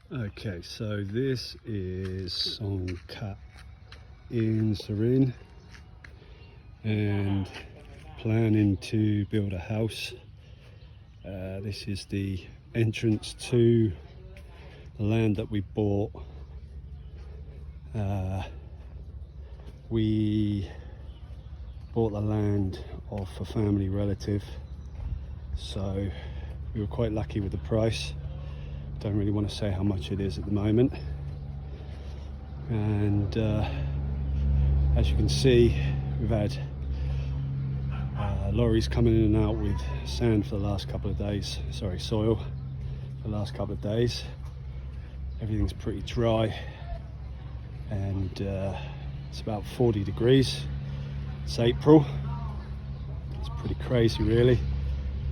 Okay, so this is Songkat in Surin, and planning to build a house. This is the entrance to the land that we bought. We bought the land off a family relative, so we were quite lucky with the price. Don't really want to say how much it is at the moment. And as you can see, we've had lorries coming in and out with sand for the last couple of days, soil for the last couple of days. Everything's pretty dry, and it's about 40 degrees. It's April. It's pretty crazy, really.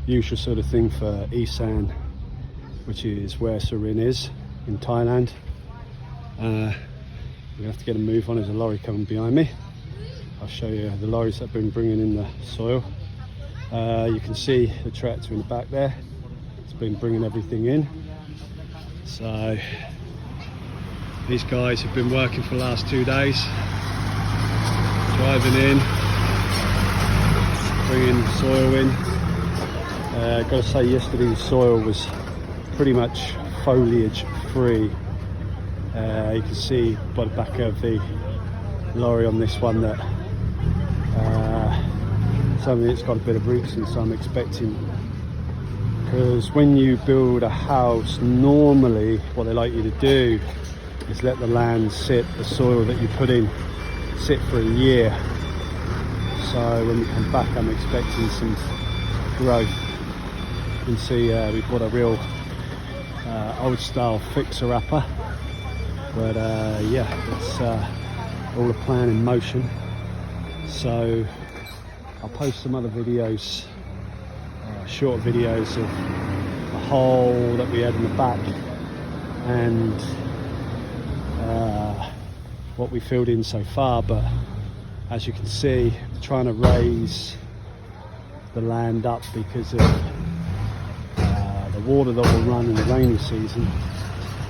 Usual sort of thing for Isan, which is where Surin is in Thailand. We're gonna have to get a move on. There's a lorry coming behind me. I'll show you the lorries that have been bringing in the soil. You can see the tractor in the back there. It's been bringing everything in. So these guys have been working for the last 2 days, driving in, bringing soil in. Gotta say, yesterday the soil was pretty much foliage free. You can see by the back of the lorry on this one that some of it's got a bit of roots, and so I'm expecting, because when you build a house, normally what they like you to do is let the land sit, the soil that you put in, sit for a year. So when we come back, I'm expecting some growth. You can see we've got a real old style fixer-upper, but yeah, it's all a plan in motion. So I'll post some other videos, short videos of the hole that we had in the back, and what we filled in so far. But as you can see, we're trying to raise the land up because of the water that will run in the rainy season,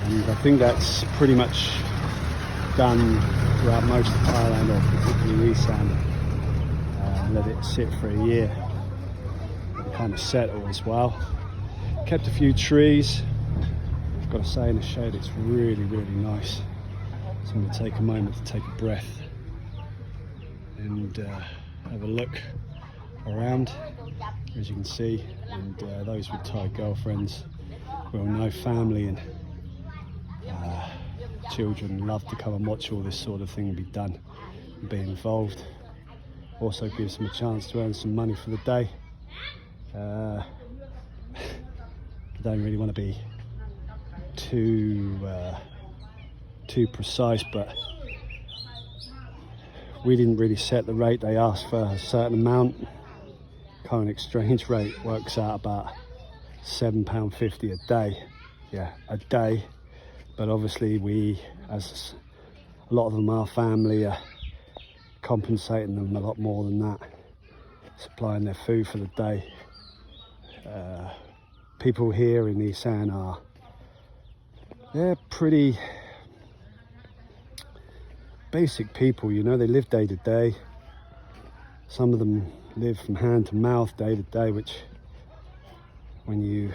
and I think that's pretty much done throughout most of Thailand, or particularly Isan. Let it sit for a year and kind of settle as well. Kept a few trees. I've got to say, in the shade it's really nice. So I'm going to take a moment to take a breath and have a look around. As you can see, and those with Thai girlfriends will know, family and children love to come and watch all this sort of thing be done and be involved. Also gives them a chance to earn some money for the day. I don't really want to be too precise, but we didn't really set the rate. They asked for a certain amount. Current exchange rate works out about £7.50 a day. Yeah, a day. But obviously we, as a lot of them are family, are compensating them a lot more than that, supplying their food for the day. People here in Isan they're pretty basic people, you know. They live day to day. Some of them live from hand to mouth, day to day, which when you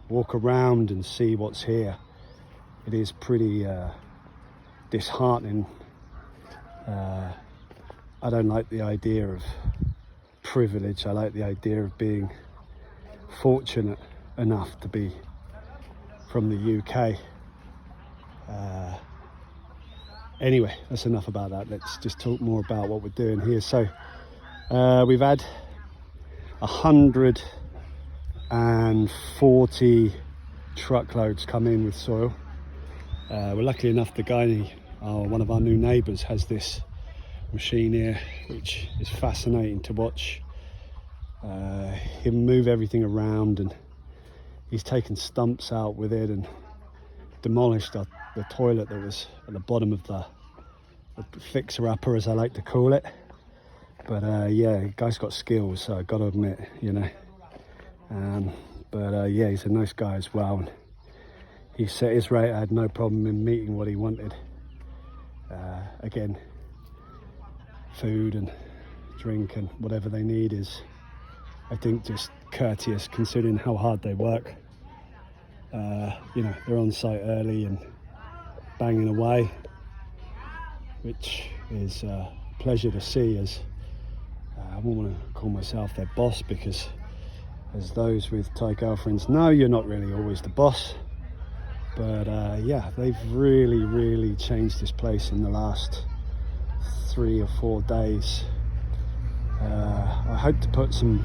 walk around and see what's here, it is pretty disheartening. I don't like the idea of privilege. I like the idea of being fortunate enough to be from the UK. Anyway, that's enough about that. Let's just talk more about what we're doing here. So we've had 140 truckloads come in with soil. We're lucky enough, the guy, one of our new neighbours, has this machine here, which is fascinating to watch. He'll move everything around, and he's taken stumps out with it and demolished the toilet that was at the bottom of the fixer-upper, as I like to call it. But yeah, the guy's got skills, so I've got to admit, you know. But yeah, he's a nice guy as well. he set his rate. I had no problem in meeting what he wanted. Again, food and drink and whatever they need is, I think, just courteous considering how hard they work. You know, they're on site early and banging away, which is a pleasure to see, as I won't want to call myself their boss, because as those with Thai girlfriends know, you're not really always the boss. But yeah, they've really changed this place in the last 3 or 4 days. I hope to put some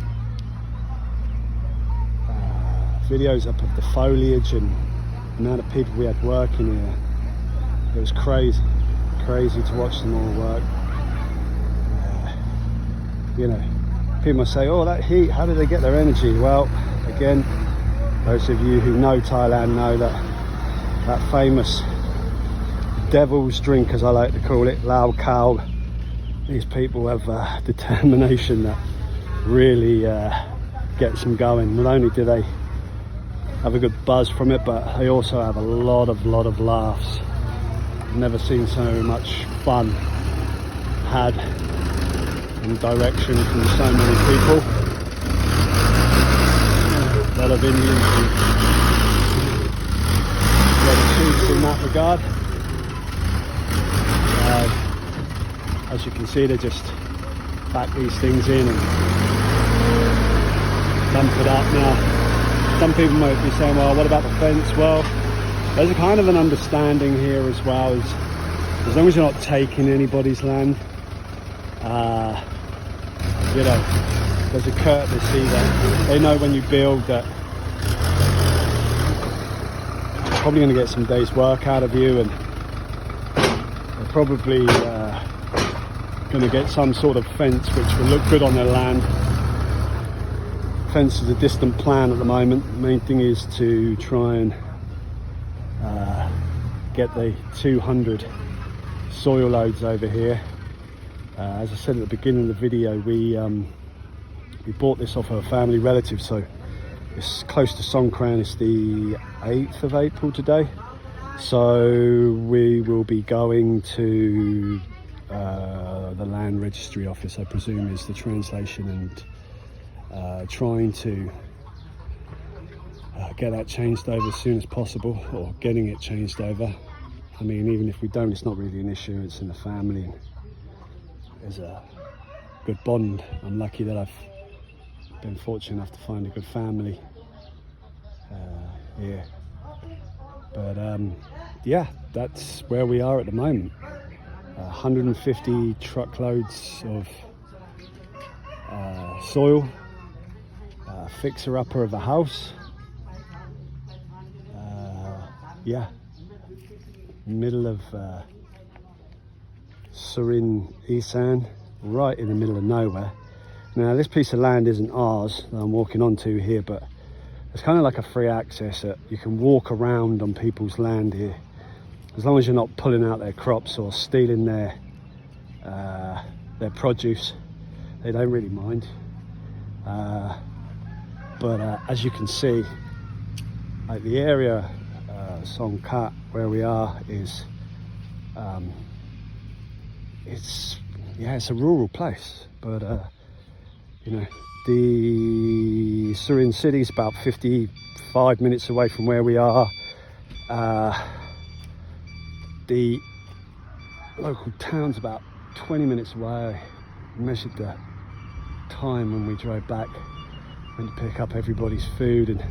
videos up of the foliage and the amount of people we had working here. It was crazy to watch them all work. You know, people must say, oh, that heat, how do they get their energy? Well, again, those of you who know Thailand know that famous devil's drink, as I like to call it, lao khao. These people have determination that really gets them going. Not only do they have a good buzz from it, but they also have a lot of laughs. I've never seen so much fun had and direction from so many people. A lot of Indians and a lot of chiefs in that regard. As you can see, they just pack these things in and dump it up. Now, some people might be saying, well, what about the fence? Well, there's a kind of an understanding here as well, as long as you're not taking anybody's land, you know, there's a courtesy that they know when you build that you're probably going to get some days work out of you, and they're probably going to get some sort of fence which will look good on their land. Fence is a distant plan at the moment. The main thing is to try and get the 200 soil loads over here. As I said at the beginning of the video, we bought this off a family relative, so it's close to Songkran. It's the 8th of April today, so we will be going to the land registry office, I presume is the translation, and trying to get that changed over as soon as possible, or getting it changed over. I mean, even if we don't, it's not really an issue. It's in the family, and there's a good bond. I'm lucky that I've been fortunate enough to find a good family here. But yeah, that's where we are at the moment. 150 truckloads of soil, fixer-upper of a house. Yeah, middle of Surin Thailand, right in the middle of nowhere. Now, this piece of land isn't ours that I'm walking onto here, but it's kind of like a free access that you can walk around on people's land here, as long as you're not pulling out their crops or stealing their produce. They don't really mind. But as you can see, like the area Songkat where we are is it's a rural place, but you know, the Surin city is about 55 minutes away from where we are. The local town's about 20 minutes away. I measured the time when we drove back, went to pick up everybody's food and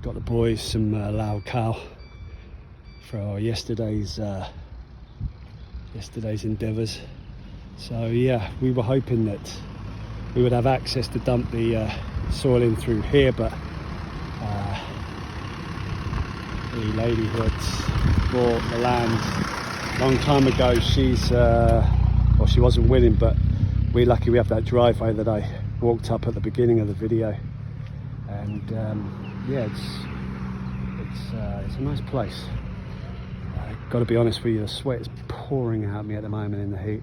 got the boys some lao khao for yesterday's endeavours. So yeah, we were hoping that we would have access to dump the soil in through here, but the lady who had bought the land a long time ago, she's well, she wasn't willing, but we're lucky we have that driveway that I walked up at the beginning of the video, and yeah, it's a nice place. Got to be honest with you, the sweat is pouring out me at the moment in the heat.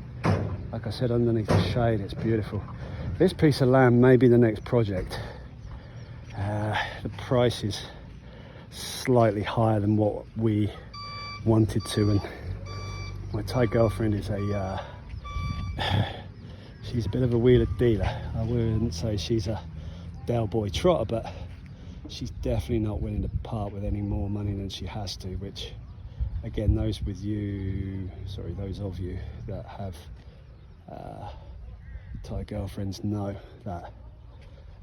Like I said, underneath the shade, it's beautiful. This piece of land may be the next project. The price is slightly higher than what we wanted to. And my Thai girlfriend is she's a bit of a wheeler dealer. I wouldn't say she's a Del Boy trotter, but she's definitely not willing to part with any more money than she has to, which again, those of you that have Thai girlfriends know that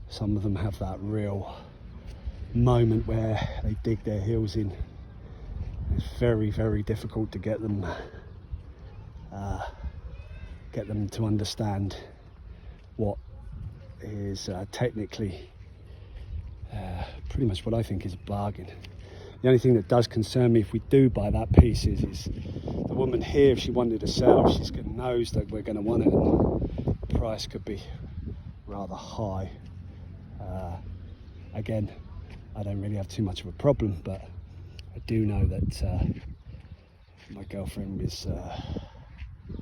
some of them have that real moment where they dig their heels in. It's very, very difficult to get them to understand what is technically pretty much what I think is a bargain. The only thing that does concern me if we do buy that piece is the woman here, if she wanted to sell, she's knows that we're going to want it, and the price could be rather high. Again, I don't really have too much of a problem, but I do know that my girlfriend is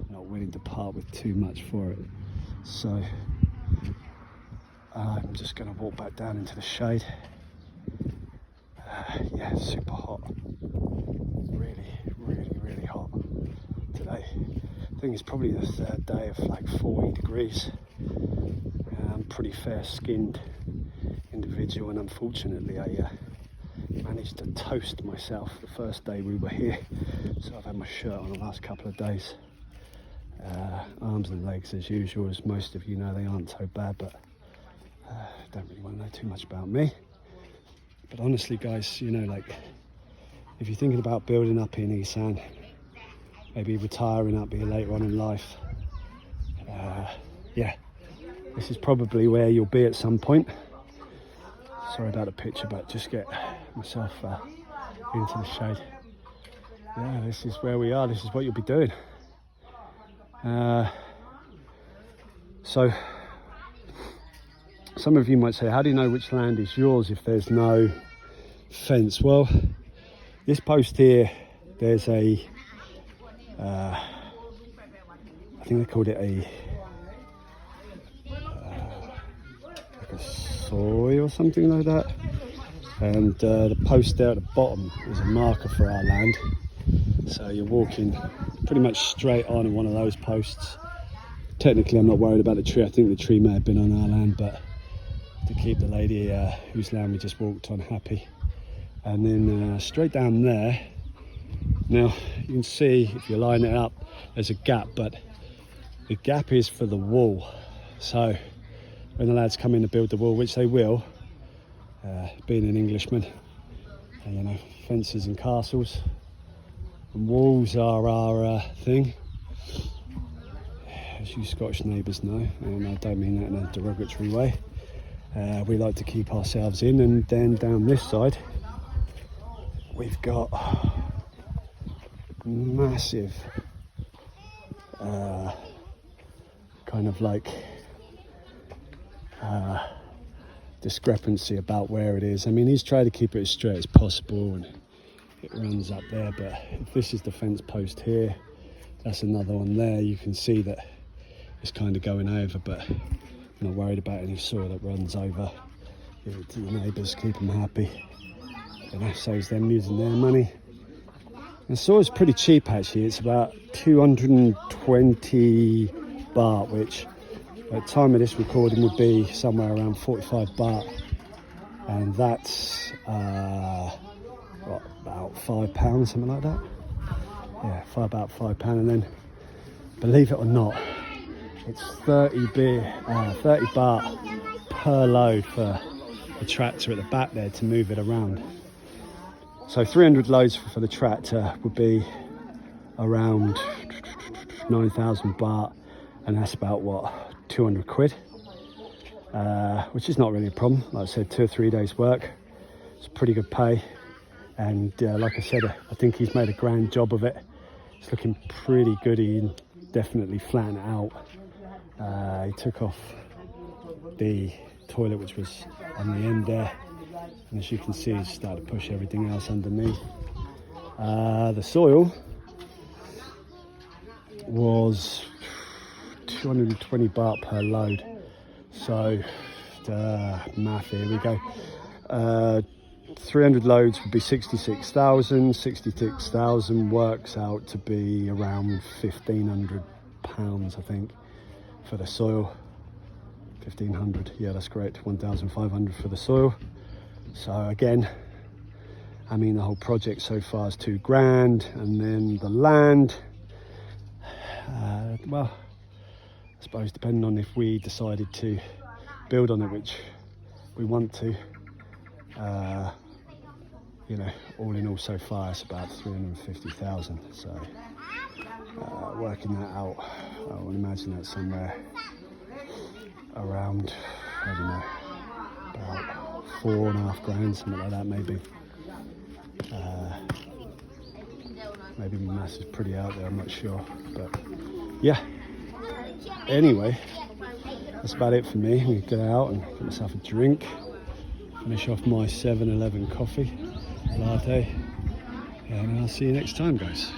not willing to part with too much for it. So I'm just going to walk back down into the shade. Yeah, it's super hot. Really, really, really hot today. I think it's probably the third day of like 40 degrees. I'm pretty fair-skinned individual, and unfortunately I managed to toast myself the first day we were here. So I've had my shirt on the last couple of days. Arms and legs as usual, as most of you know, they aren't so bad, but don't really want to know too much about me. But honestly guys, you know, like if you're thinking about building up in Isan, maybe retiring up here later on in life, yeah, this is probably where you'll be at some point. Sorry about the picture, but just get myself into the shade. Yeah, this is where we are. This is what you'll be doing. So some of you might say, how do you know which land is yours if there's no fence? Well, this post here, there's a I think they called it like a soy or something like that, and the post there at the bottom is a marker for our land. So you're walking pretty much straight on one of those posts. Technically I'm not worried about the tree. I think the tree may have been on our land, but to keep the lady whose land we just walked on happy. And then straight down there, now you can see if you line it up, there's a gap, but the gap is for the wall. So when the lads come in to build the wall, which they will, being an Englishman, you know, fences and castles and walls are our thing, as you Scottish neighbours know, and I don't mean that in a derogatory way. We like to keep ourselves in. And then down this side we've got massive kind of like discrepancy about where it is. I mean, he's tried to keep it as straight as possible and it runs up there, but if this is the fence post here, that's another one there. You can see that it's kind of going over, but I'm not worried about any soil that runs over. Give it to the neighbours, keep them happy. And that saves them using their money. And soil is pretty cheap actually. It's about 220 baht, which at the time of this recording would be somewhere around 45 baht. And that's what, about £5, something like that. Yeah, about £5. And then, believe it or not, it's 30 baht per load for the tractor at the back there to move it around. So 300 loads for the tractor would be around 9,000 baht, and that's about what, 200 quid, which is not really a problem. Like I said, 2 or 3 days work. It's pretty good pay, and like I said, I think he's made a grand job of it. It's looking pretty good. He definitely flattened it out. He took off the toilet which was on the end there, and as you can see, he's started to push everything else underneath. The soil was 220 baht per load, so math, here we go, 300 loads would be 66,000. 66,000 works out to be around £1,500, I think, for the soil. 1,500, yeah, that's correct. 1,500 for the soil. So again, I mean, the whole project so far is £2,000, and then the land, well, I suppose depending on if we decided to build on it, which we want to, you know, all in all so far it's about 350,000. So working that out, I would imagine that's somewhere around, I don't know, about £4,500, something like that maybe. Maybe the maths is pretty out there, I'm not sure, but yeah. Anyway, that's about it for me. I'm gonna go out and get myself a drink, finish off my 7-Eleven coffee latte, and I'll see you next time, guys.